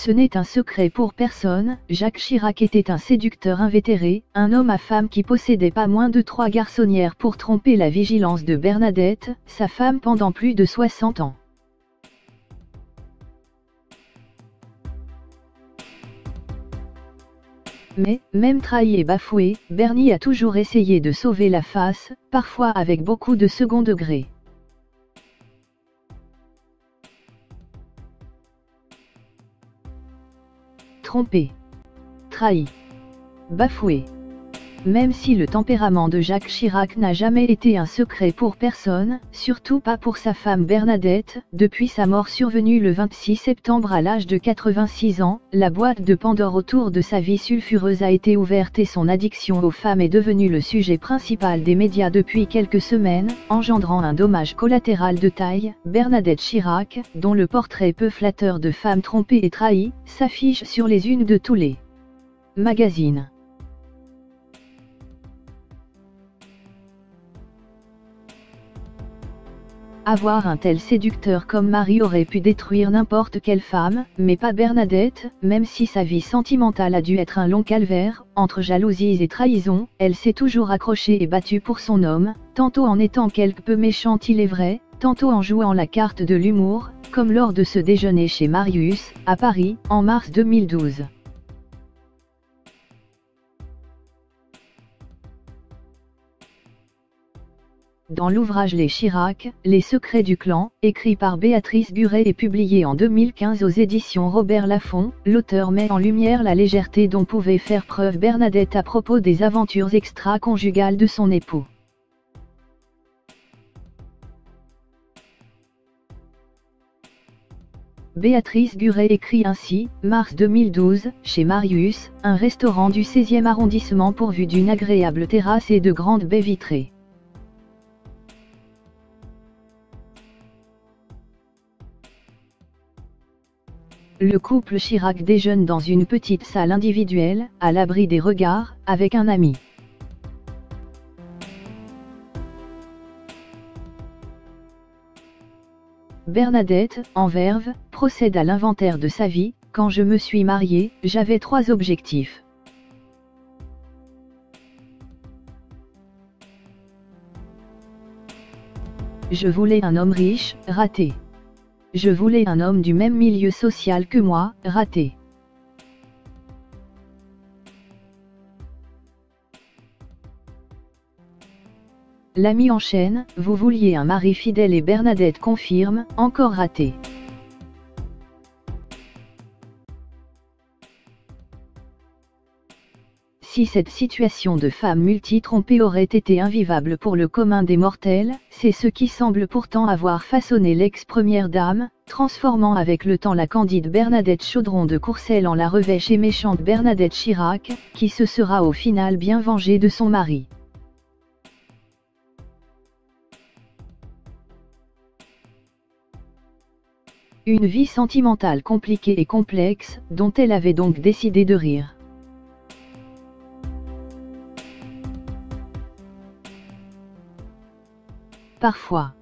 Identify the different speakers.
Speaker 1: Ce n'est un secret pour personne, Jacques Chirac était un séducteur invétéré, un homme à femme qui possédait pas moins de 3 garçonnières pour tromper la vigilance de Bernadette, sa femme pendant plus de 60 ans. Mais, même trahi et bafoué, Bernie a toujours essayé de sauver la face, parfois avec beaucoup de second degré. Trompé, trahi, bafoué. Même si le tempérament de Jacques Chirac n'a jamais été un secret pour personne, surtout pas pour sa femme Bernadette, depuis sa mort survenue le 26 septembre à l'âge de 86 ans, la boîte de Pandore autour de sa vie sulfureuse a été ouverte et son addiction aux femmes est devenue le sujet principal des médias depuis quelques semaines, engendrant un dommage collatéral de taille. Bernadette Chirac, dont le portrait peu flatteur de femme trompée et trahie, s'affiche sur les unes de tous les magazines. Avoir un tel séducteur comme mari aurait pu détruire n'importe quelle femme, mais pas Bernadette, même si sa vie sentimentale a dû être un long calvaire, entre jalousies et trahisons, elle s'est toujours accrochée et battue pour son homme, tantôt en étant quelque peu méchante il est vrai, tantôt en jouant la carte de l'humour, comme lors de ce déjeuner chez Marius, à Paris, en mars 2012. Dans l'ouvrage Les Chirac, les secrets du clan, écrit par Béatrice Buret et publié en 2015 aux éditions Robert Laffont, l'auteur met en lumière la légèreté dont pouvait faire preuve Bernadette à propos des aventures extra-conjugales de son époux. Béatrice Buret écrit ainsi, mars 2012, chez Marius, un restaurant du 16e arrondissement pourvu d'une agréable terrasse et de grandes baies vitrées. Le couple Chirac déjeune dans une petite salle individuelle, à l'abri des regards, avec un ami. Bernadette, en verve, procède à l'inventaire de sa vie. Quand je me suis mariée, j'avais 3 objectifs. Je voulais un homme riche, raté. Je voulais un homme du même milieu social que moi, raté. L'ami enchaîne, vous vouliez un mari fidèle et Bernadette confirme, encore raté. Si cette situation de femme multi-trompée aurait été invivable pour le commun des mortels, c'est ce qui semble pourtant avoir façonné l'ex-première dame, transformant avec le temps la candide Bernadette Chaudron de Courcelles en la revêche et méchante Bernadette Chirac, qui se sera au final bien vengée de son mari. Une vie sentimentale compliquée et complexe, dont elle avait donc décidé de rire. Parfois,